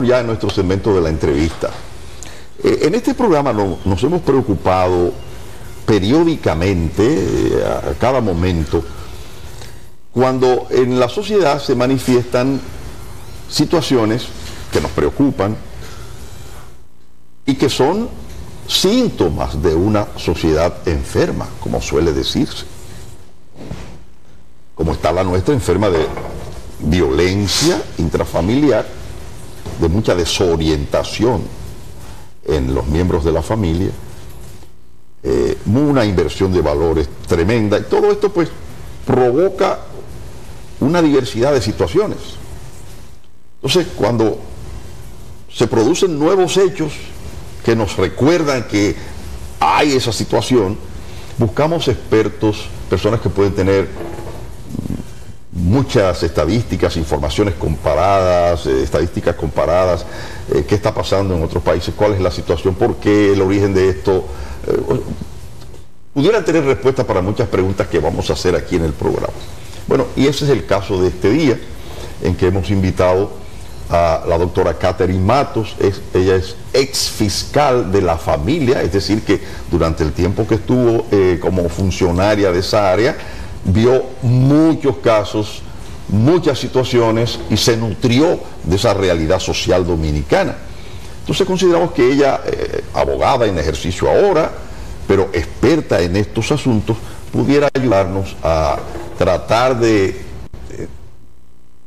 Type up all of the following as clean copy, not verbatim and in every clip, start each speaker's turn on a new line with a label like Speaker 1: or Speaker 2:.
Speaker 1: ya en nuestro segmento de la entrevista. En este programa nos hemos preocupado periódicamente, a cada momento, cuando en la sociedad se manifiestan situaciones que nos preocupan y que son síntomas de una sociedad enferma, como suele decirse. Como está la nuestra, enferma de violencia intrafamiliar, de mucha desorientación en los miembros de la familia, una inversión de valores tremenda, y todo esto pues provoca una diversidad de situaciones. Entonces, cuando se producen nuevos hechos que nos recuerdan que hay esa situación, buscamos expertos, personas que pueden tener muchas estadísticas, informaciones comparadas, estadísticas comparadas, qué está pasando en otros países, cuál es la situación, por qué, el origen de esto. Pudieran tener respuesta para muchas preguntas que vamos a hacer aquí en el programa. Bueno, y ese es el caso de este día, en que hemos invitado a la doctora Catherine Matos. Ella es ex fiscal de la familia, es decir, que durante el tiempo que estuvo como funcionaria de esa área, vio muchos casos, muchas situaciones y se nutrió de esa realidad social dominicana. Entonces consideramos que ella, abogada en ejercicio ahora, pero experta en estos asuntos, pudiera ayudarnos a tratar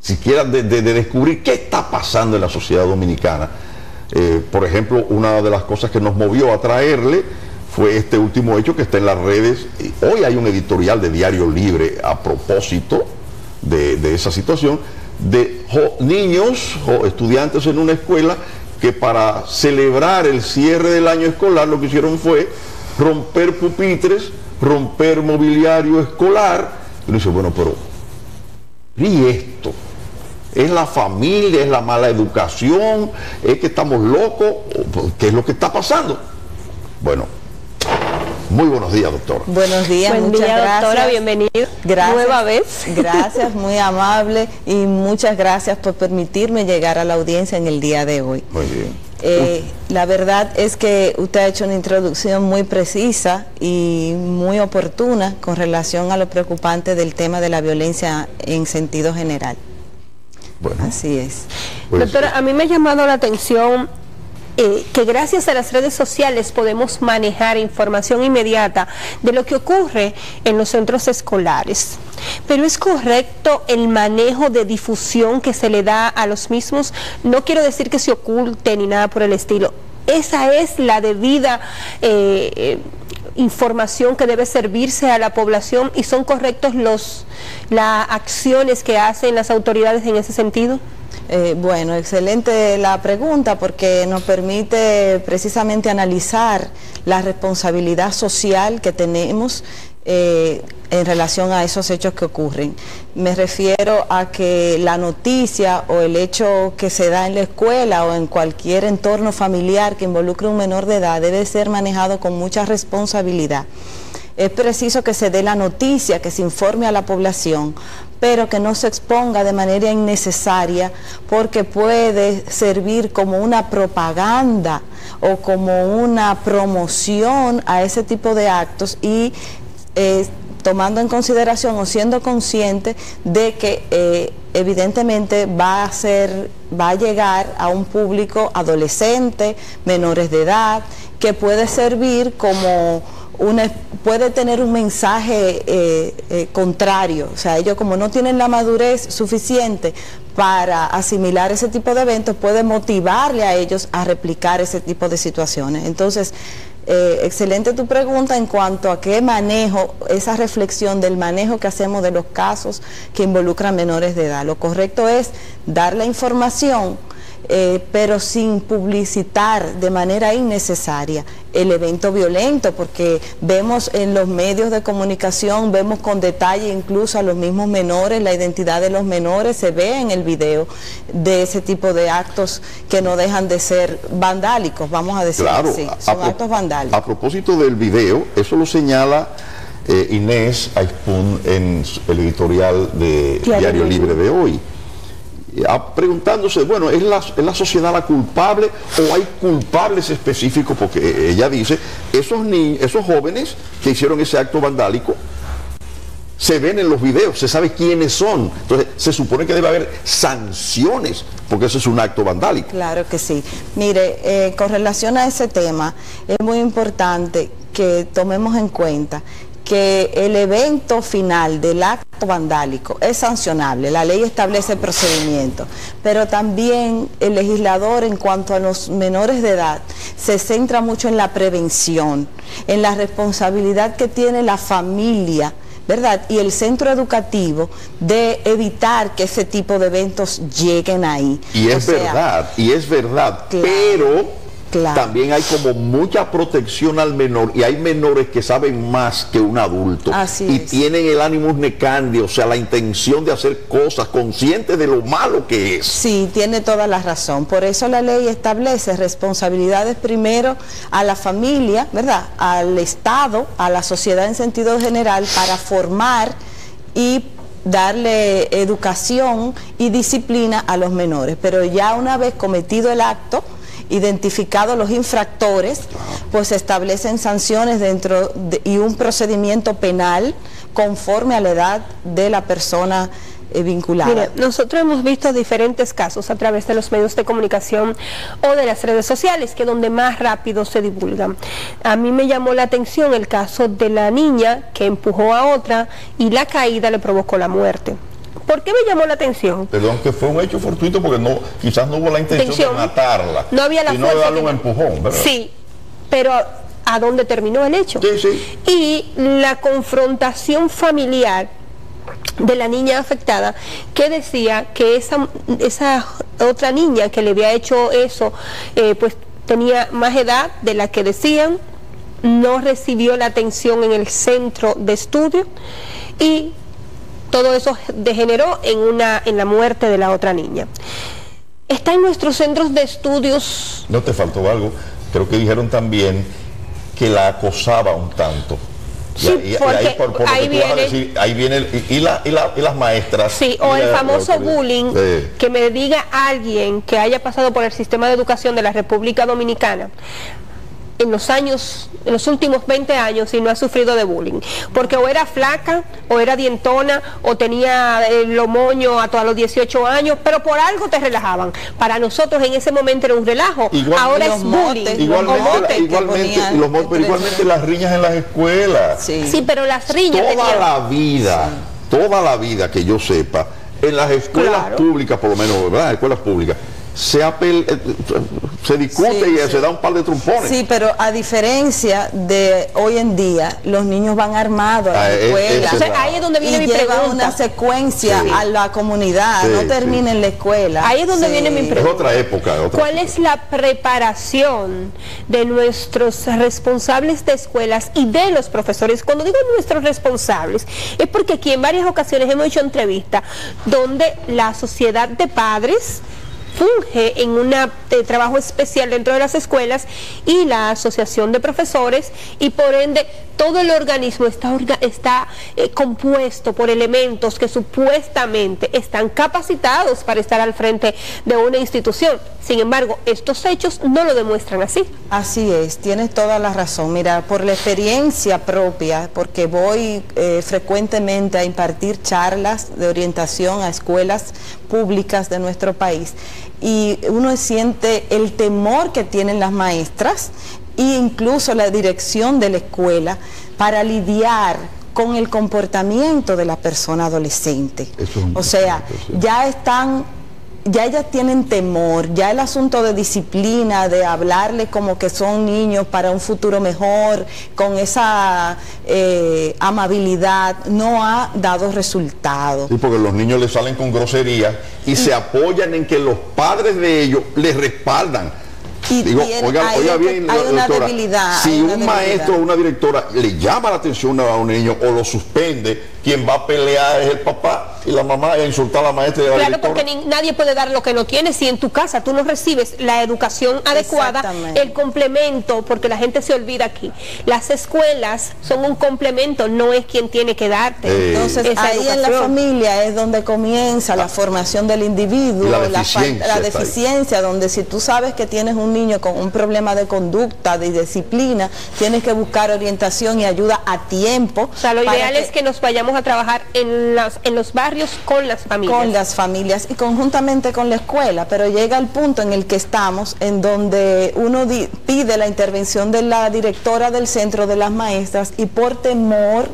Speaker 1: siquiera de descubrir qué está pasando en la sociedad dominicana. Por ejemplo, una de las cosas que nos movió a traerle fue este último hecho que está en las redes. Hoy hay un editorial de Diario Libre a propósito de esa situación, de niños o estudiantes en una escuela que para celebrar el cierre del año escolar lo que hicieron fue romper pupitres, romper mobiliario escolar. Y uno dice, bueno, pero ¿y esto? ¿Es la familia? ¿Es la mala educación? ¿Es que estamos locos? ¿Qué es lo que está pasando? Bueno, muy buenos días, doctora.
Speaker 2: Buenos días,
Speaker 3: buen
Speaker 2: muchas
Speaker 3: día,
Speaker 2: gracias.
Speaker 3: Doctora, bienvenida.
Speaker 2: Gracias,
Speaker 3: nueva vez.
Speaker 2: Gracias, muy amable, y muchas gracias por permitirme llegar a la audiencia en el día de hoy.
Speaker 1: Muy bien.
Speaker 2: La verdad es que usted ha hecho una introducción muy precisa y muy oportuna con relación a lo preocupante del tema de la violencia en sentido general.
Speaker 1: Bueno,
Speaker 2: así es.
Speaker 1: Pues,
Speaker 3: doctora, a mí me ha llamado la atención que gracias a las redes sociales podemos manejar información inmediata de lo que ocurre en los centros escolares. Pero ¿es correcto el manejo de difusión que se le da a los mismos? No quiero decir que se oculte ni nada por el estilo. Esa es la debida información que debe servirse a la población, y son correctos las acciones que hacen las autoridades en ese sentido.
Speaker 2: Bueno, excelente la pregunta, porque nos permite precisamente analizar la responsabilidad social que tenemos en relación a esos hechos que ocurren. Me refiero a que la noticia o el hecho que se da en la escuela o en cualquier entorno familiar que involucre a un menor de edad debe ser manejado con mucha responsabilidad. Es preciso que se dé la noticia, que se informe a la población, pero que no se exponga de manera innecesaria, porque puede servir como una propaganda o como una promoción a ese tipo de actos, y tomando en consideración o siendo consciente de que evidentemente va a llegar a un público adolescente, menores de edad, que puede servir como puede tener un mensaje contrario. O sea, ellos, como no tienen la madurez suficiente para asimilar ese tipo de eventos, puede motivarle a ellos a replicar ese tipo de situaciones. Entonces, excelente tu pregunta en cuanto a qué manejo, esa reflexión del manejo que hacemos de los casos que involucran menores de edad. Lo correcto es dar la información, pero sin publicitar de manera innecesaria el evento violento, porque vemos en los medios de comunicación, vemos con detalle incluso a los mismos menores, la identidad de los menores se ve en el video de ese tipo de actos que no dejan de ser vandálicos, vamos a decir así, son actos vandálicos.
Speaker 1: A propósito del video, eso lo señala Inés Aispun en el editorial de Diario Libre de hoy. preguntándose, bueno, ¿es la sociedad la culpable o hay culpables específicos? Porque ella dice, esos jóvenes que hicieron ese acto vandálico se ven en los videos, se sabe quiénes son. Entonces, se supone que debe haber sanciones, porque eso es un acto vandálico.
Speaker 2: Claro que sí. Mire, con relación a ese tema, es muy importante que tomemos en cuenta que el evento final del acto vandálico es sancionable, la ley establece procedimientos, pero también el legislador en cuanto a los menores de edad se centra mucho en la prevención, en la responsabilidad que tiene la familia, ¿verdad? Y el centro educativo de evitar que ese tipo de eventos lleguen ahí.
Speaker 1: Y es verdad, claro, pero también hay como mucha protección al menor, y hay menores que saben más que un adulto.
Speaker 2: Así es.
Speaker 1: Tienen el ánimo necandi, o sea, la intención de hacer cosas, conscientes de lo malo que es.
Speaker 2: Sí, tiene toda la razón. Por eso la ley establece responsabilidades primero a la familia, ¿verdad? Al Estado, a la sociedad en sentido general, para formar y darle educación y disciplina a los menores. Pero ya una vez cometido el acto, identificados los infractores, pues se establecen sanciones y un procedimiento penal conforme a la edad de la persona vinculada.
Speaker 3: Mire, nosotros hemos visto diferentes casos a través de los medios de comunicación o de las redes sociales, que es donde más rápido se divulgan. A mí me llamó la atención el caso de la niña que empujó a otra y la caída le provocó la muerte. ¿Por qué me llamó la atención?
Speaker 1: Perdón, que fue un hecho fortuito porque quizás no hubo la intención de matarla.
Speaker 3: No había la fuerza.
Speaker 1: Sino de darle un empujón, ¿verdad?
Speaker 3: Sí, pero ¿a dónde terminó el hecho?
Speaker 1: Sí, sí.
Speaker 3: Y la confrontación familiar de la niña afectada, que decía que esa otra niña que le había hecho eso, pues tenía más edad de la que decían, no recibió la atención en el centro de estudio y todo eso degeneró en la muerte de la otra niña. Está en nuestros centros de estudios.
Speaker 1: No te faltó algo, creo que dijeron también que la acosaba un tanto.
Speaker 3: Sí, porque
Speaker 1: ahí viene y las maestras.
Speaker 3: Sí, o el famoso bullying, que me diga alguien que haya pasado por el sistema de educación de la República Dominicana en los últimos 20 años y no ha sufrido de bullying, porque o era flaca, o era dientona, o tenía los moños a los 18 años, pero por algo te relajaban. Para nosotros en ese momento era un relajo, ahora es bullying.
Speaker 1: Igualmente las riñas en las escuelas.
Speaker 3: Sí, pero las riñas
Speaker 1: toda la vida que yo sepa, en las escuelas públicas, por lo menos, ¿verdad? Escuelas públicas, se discute y se da un par de trompones.
Speaker 2: Sí, pero a diferencia de hoy en día, los niños van armados a la escuela.
Speaker 3: Entonces, ahí es donde viene mi pregunta.
Speaker 2: Lleva una secuencia a la comunidad, no termina en la escuela.
Speaker 3: Ahí es donde viene mi pregunta.
Speaker 1: Es otra época.
Speaker 3: ¿Cuál es la preparación de nuestros responsables de escuelas y de los profesores? Cuando digo nuestros responsables, es porque aquí en varias ocasiones hemos hecho entrevistas donde la sociedad de padres funge en un trabajo especial dentro de las escuelas y la asociación de profesores, y por ende todo el organismo está compuesto por elementos que supuestamente están capacitados para estar al frente de una institución. Sin embargo, estos hechos no lo demuestran así.
Speaker 2: Así es, tienes toda la razón. Mira, por la experiencia propia, porque voy frecuentemente a impartir charlas de orientación a escuelas públicas de nuestro país, y uno siente el temor que tienen las maestras e incluso la dirección de la escuela para lidiar con el comportamiento de la persona adolescente. O sea, ya ellas tienen temor, ya el asunto de disciplina, de hablarle como que son niños para un futuro mejor, con esa amabilidad, no ha dado resultados.
Speaker 1: Sí, porque los niños les salen con groserías y se apoyan en que los padres de ellos les respaldan.
Speaker 2: Y
Speaker 1: digo, oiga bien,
Speaker 2: hay una
Speaker 1: doctora,
Speaker 2: debilidad.
Speaker 1: si un maestro o una directora le llama la atención a un niño o lo suspende, quien va a pelear es el papá y la mamá, a insultar a la maestra y a la directora.
Speaker 3: Claro, porque nadie puede dar lo que no tiene. Si en tu casa tú no recibes la educación adecuada, el complemento, porque la gente se olvida aquí, las escuelas son un complemento, no es quien tiene que darte.
Speaker 2: Entonces ahí educación. En la familia es donde comienza la formación del individuo, la deficiencia, donde si tú sabes que tienes un niño con un problema de conducta, de disciplina, tienes que buscar orientación y ayuda a tiempo.
Speaker 3: O sea, lo ideal es que nos vayamos a trabajar en los barrios con las familias.
Speaker 2: Con las familias y conjuntamente con la escuela, pero llega el punto en el que estamos, en donde uno pide la intervención de la directora del centro, de las maestras, y por temor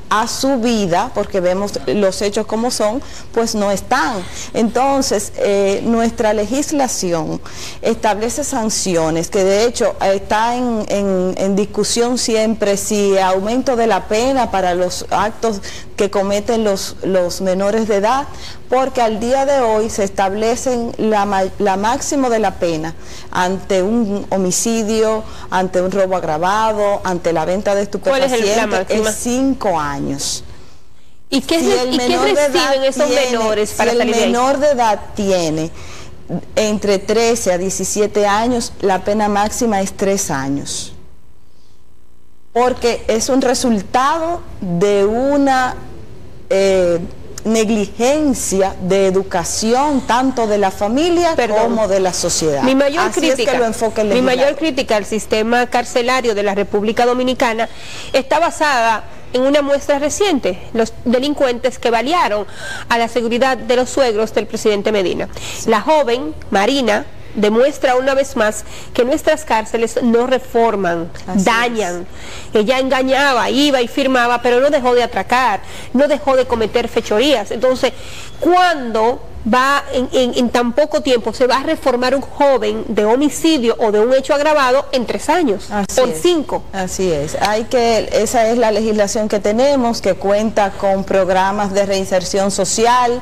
Speaker 2: a su vida, porque vemos los hechos como son, pues no están. Entonces, nuestra legislación establece sanciones, que de hecho está en discusión siempre si aumento de la pena para los actos que cometen los menores de edad, porque al día de hoy se establecen la máximo de la pena ante un homicidio, ante un robo agravado, ante la venta de estupefacientes, es 5 años.
Speaker 3: ¿Y qué reciben esos menores para salir de ahí?
Speaker 2: Si el menor de edad tiene entre 13 a 17 años, la pena máxima es 3 años. Porque es un resultado de una negligencia de educación tanto de la familia como de la sociedad.
Speaker 3: Mi mayor crítica al sistema carcelario de la República Dominicana está basada en una muestra reciente, los delincuentes que balearon a la seguridad de los suegros del presidente Medina. La joven Marina demuestra una vez más que nuestras cárceles no reforman, dañan. Ella engañaba, iba y firmaba, pero no dejó de atracar, no dejó de cometer fechorías. Entonces, ¿cuándo va en tan poco tiempo se va a reformar un joven de homicidio o de un hecho agravado en 3 años o en 5?
Speaker 2: Así es, esa es la legislación que tenemos, que cuenta con programas de reinserción social,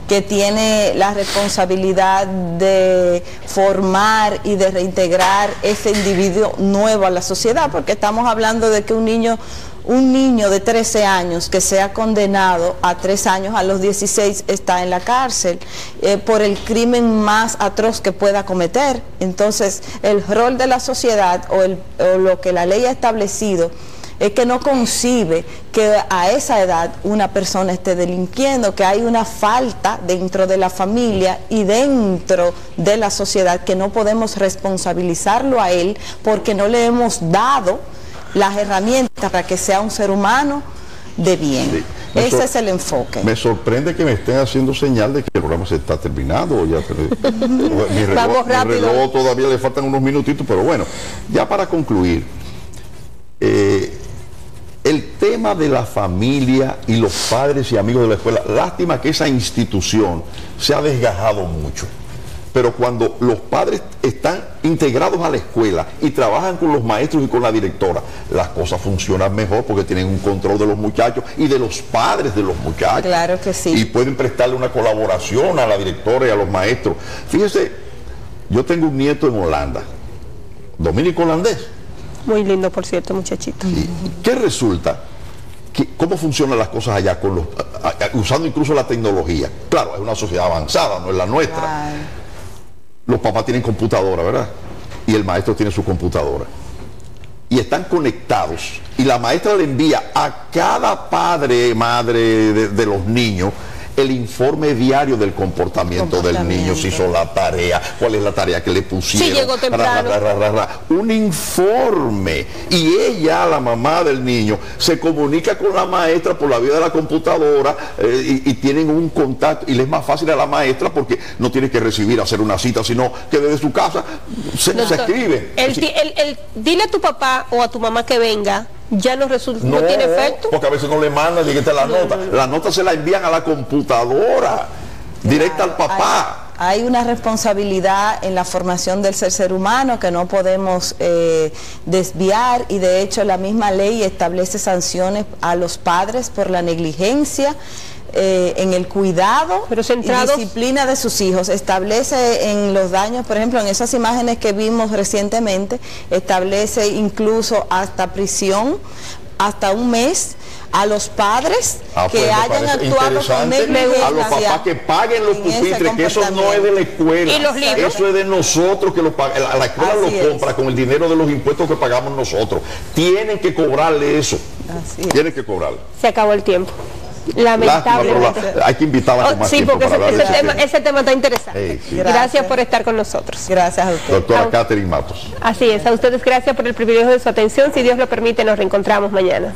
Speaker 2: que tiene la responsabilidad de formar y de reintegrar ese individuo nuevo a la sociedad, porque estamos hablando de que un niño de 13 años que sea condenado a 3 años, a los 16 está en la cárcel por el crimen más atroz que pueda cometer. Entonces, el rol de la sociedad o lo que la ley ha establecido es que no concibe que a esa edad una persona esté delinquiendo, que hay una falta dentro de la familia y dentro de la sociedad, que no podemos responsabilizarlo a él porque no le hemos dado las herramientas para que sea un ser humano de bien. Sí. Ese es el enfoque.
Speaker 1: Me sorprende que me estén haciendo señal de que el programa se está terminando. Ya mi reloj todavía le faltan unos minutitos, pero bueno, ya para concluir, el tema de la familia y los padres y amigos de la escuela, lástima que esa institución se ha desgajado mucho, pero cuando los padres están integrados a la escuela y trabajan con los maestros y con la directora, las cosas funcionan mejor porque tienen un control de los muchachos y de los padres de los muchachos.
Speaker 2: Claro que sí.
Speaker 1: Y pueden prestarle una colaboración a la directora y a los maestros. Fíjese, yo tengo un nieto en Holanda, dominico holandés.
Speaker 3: Muy lindo, por cierto, muchachito.
Speaker 1: ¿Qué resulta? ¿Cómo funcionan las cosas allá con usando incluso la tecnología? Claro, es una sociedad avanzada, no es la nuestra. Ay. Los papás tienen computadora, ¿verdad? Y el maestro tiene su computadora. Y están conectados. Y la maestra le envía a cada padre, madre de los niños, el informe diario del comportamiento del niño, si hizo la tarea, cuál es la tarea que le pusieron.
Speaker 3: Si llegó temprano.
Speaker 1: Un informe. Y ella, la mamá del niño, se comunica con la maestra por la vía de la computadora y tienen un contacto. Y le es más fácil a la maestra porque no tiene que hacer una cita, sino que desde su casa se escribe.
Speaker 3: Dile a tu papá o a tu mamá que venga. Ya no resulta, no tiene efecto.
Speaker 1: Porque a veces no le mandan, la nota. La nota se la envían a la computadora, directa al papá.
Speaker 2: Hay una responsabilidad en la formación del ser humano que no podemos desviar, y de hecho la misma ley establece sanciones a los padres por la negligencia en el cuidado y disciplina de sus hijos. Establece en los daños, por ejemplo, en esas imágenes que vimos recientemente, establece incluso hasta prisión, hasta 1 mes, a los padres que hayan actuado con negligencia,
Speaker 1: a los papás que paguen los pupitres, que eso no es de la escuela,
Speaker 3: ¿y los libros?
Speaker 1: Eso es de nosotros que lo pagamos. La escuela lo compra con el dinero de los impuestos que pagamos nosotros. Tienen que cobrarle eso. Tienen que cobrarle.
Speaker 3: Se acabó el tiempo. Lamentablemente.
Speaker 1: Hay que invitarla con más tiempo
Speaker 3: porque
Speaker 1: para
Speaker 3: ese tema está interesante. Gracias por estar con nosotros.
Speaker 2: Gracias a usted.
Speaker 1: Doctora Catherine Matos.
Speaker 3: Así es, a ustedes gracias por el privilegio de su atención. Si Dios lo permite, nos reencontramos mañana.